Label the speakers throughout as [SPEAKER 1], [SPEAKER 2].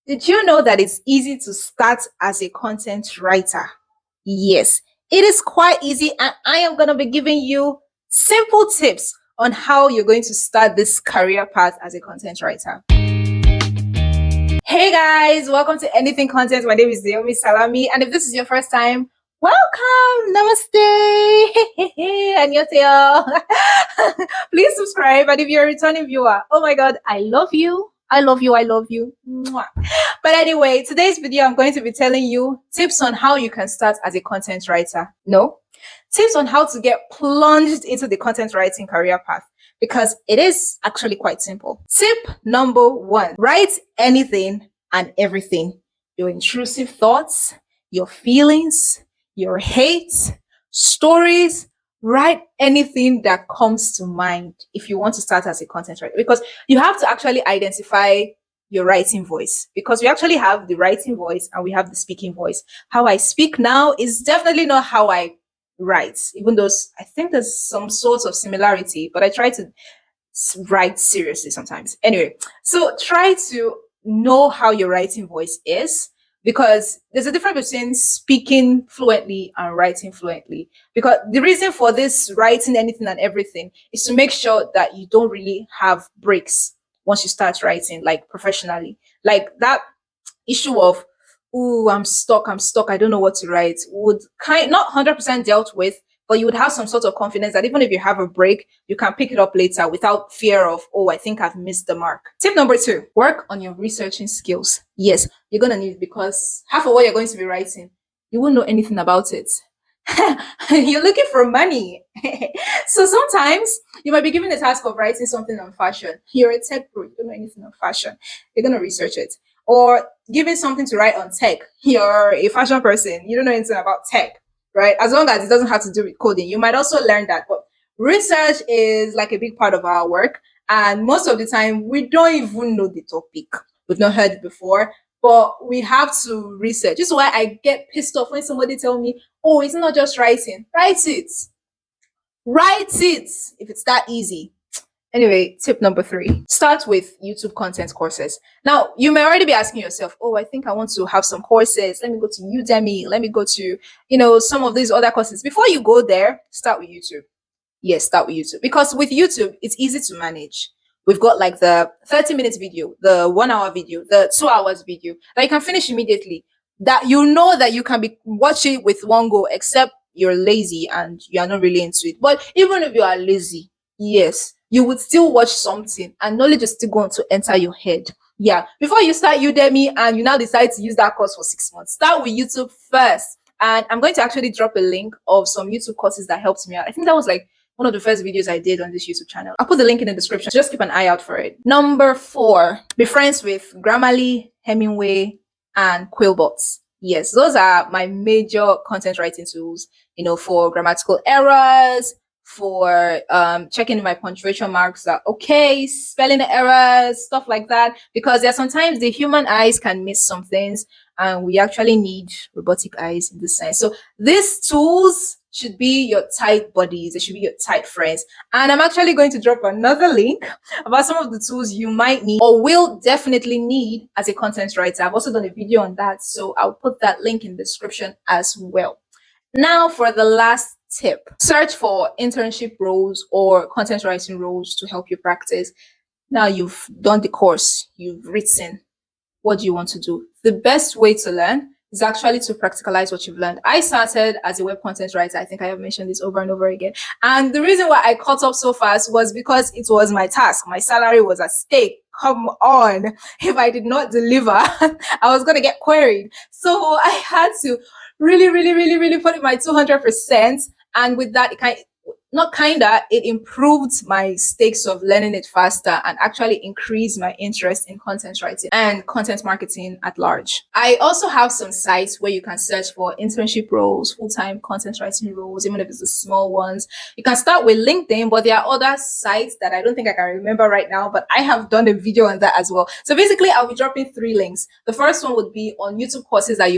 [SPEAKER 1] Did you know that it's easy to start as a content writer? Yes, it is quite easy, and I am going to be giving you simple tips on how you're going to start this career path as a content writer. Hey guys, welcome to Anything Content. My name is Naomi Salami, and if this is your first time, welcome, namaste, annyeonghaseyo. Please subscribe, and if you're a returning viewer, oh my god, I love you. I love you. I love you. Mwah. But anyway, today's video, I'm going to be telling you tips on how you can start as a content writer. No, tips on how to get plunged into the content writing career path, because it is actually quite simple. Tip number one, write anything and everything. Your intrusive thoughts, your feelings, your hate, stories, write anything that comes to mind if you want to start as a content writer, because you have to actually identify your writing voice, because we actually have the writing voice and we have the speaking voice. How I speak now is definitely not how I write, even though I think there's some sorts of similarity, but I try to write seriously sometimes. Anyway, so try to know how your writing voice is, because there's a difference between speaking fluently and writing fluently. Because the reason for this writing anything and everything is to make sure that you don't really have breaks once you start writing, like professionally. Like that issue of, oh, I'm stuck, I don't know what to write, would not 100% dealt with, but you would have some sort of confidence that even if you have a break, you can pick it up later without fear of, oh, I think I've missed the mark. Tip number two, work on your researching skills. Yes, you're going to need it, because half of what you're going to be writing, you won't know anything about it. You're looking for money. So sometimes you might be given the task of writing something on fashion. You're a tech pro, you don't know anything on fashion. You're going to research it. Or given something to write on tech. You're a fashion person, you don't know anything about tech, right? As long as it doesn't have to do with coding, you might also learn that. But research is like a big part of our work. And most of the time, we don't even know the topic. We've not heard it before, but we have to research. This is why I get pissed off when somebody tell me, oh, it's not just writing. Write it. Write it if it's that easy. Anyway, tip number three, start with YouTube content courses. Now, you may already be asking yourself, oh, I think I want to have some courses. Let me go to Udemy. Let me go to, some of these other courses. Before you go there, start with YouTube. Yes, start with YouTube. Because with YouTube, it's easy to manage. We've got like the 30-minute video, the 1 hour video, the 2 hours video that you can finish immediately. That you know that you can be watching with one go, except you're lazy and you are not really into it. But even if you are lazy, yes, you would still watch something and knowledge is still going to enter your head. Yeah. Before you start Udemy and you now decide to use that course for 6 months, start with YouTube first. And I'm going to actually drop a link of some YouTube courses that helped me out. I think that was like one of the first videos I did on this YouTube channel. I'll put the link in the description. Just keep an eye out for it. Number four, be friends with Grammarly, Hemingway, and Quillbots. Yes, those are my major content writing tools, for grammatical errors, for checking my punctuation marks are okay, spelling errors, stuff like that, because there are sometimes the human eyes can miss some things and we actually need robotic eyes in this sense. So these tools should be your tight buddies, they should be your tight friends. And I'm actually going to drop another link about some of the tools you might need or will definitely need as a content writer. I've also done a video on that, so I'll put that link in the description as well. Now for the last tip, search for internship roles or content writing roles to help you practice. Now you've done the course, you've written, what do you want to do? The best way to learn is actually to practicalize what you've learned. I started as a web content writer. I think I have mentioned this over and over again. And the reason why I caught up so fast was because it was my task. My salary was at stake. Come on. If I did not deliver, I was going to get queried. So I had to really put in my 200%. And with that, it improved my stakes of learning it faster and actually increased my interest in content writing and content marketing at large. I also have some sites where you can search for internship roles, full-time content writing roles, even if it's the small ones. You can start with LinkedIn, but there are other sites that I don't think I can remember right now, but I have done a video on that as well. So basically, I'll be dropping 3 links. The first one would be on YouTube courses that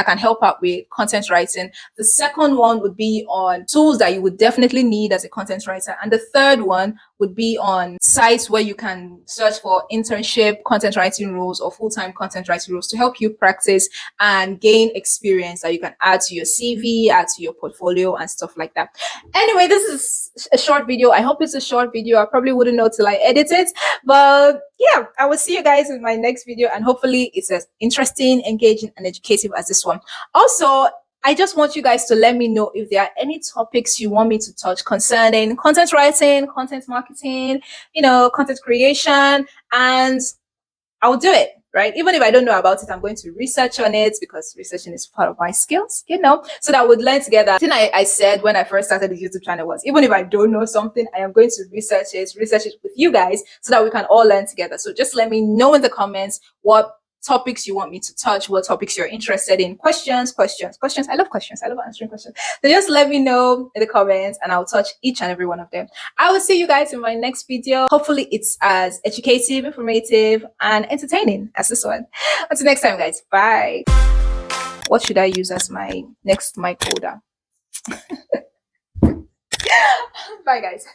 [SPEAKER 1] can help out with content writing. The second one would be on tools that you would definitely need need as a content writer. And the third one would be on sites where you can search for internship content writing roles or full-time content writing roles to help you practice and gain experience that you can add to your CV, add to your portfolio and stuff like that. Anyway, this is a short video. I hope it's a short video. I probably wouldn't know till I edit it, but yeah, I will see you guys in my next video, and hopefully it's as interesting, engaging, and educative as this one. Also, I just want you guys to let me know if there are any topics you want me to touch concerning content writing, content marketing, content creation, and I'll do it, right? Even if I don't know about it, I'm going to research on it because researching is part of my skills, so that we'd learn together. The thing I said when I first started the YouTube channel was, even if I don't know something, I am going to research it with you guys so that we can all learn together. So just let me know in the comments what topics you want me to touch, what topics you're interested in. Questions. I love questions. I love answering questions. So just let me know in the comments and I'll touch each and every one of them. I will see you guys in my next video. Hopefully it's as educative, informative, and entertaining as this one. Until next time, guys. Bye. What should I use as my next mic holder? Bye, guys.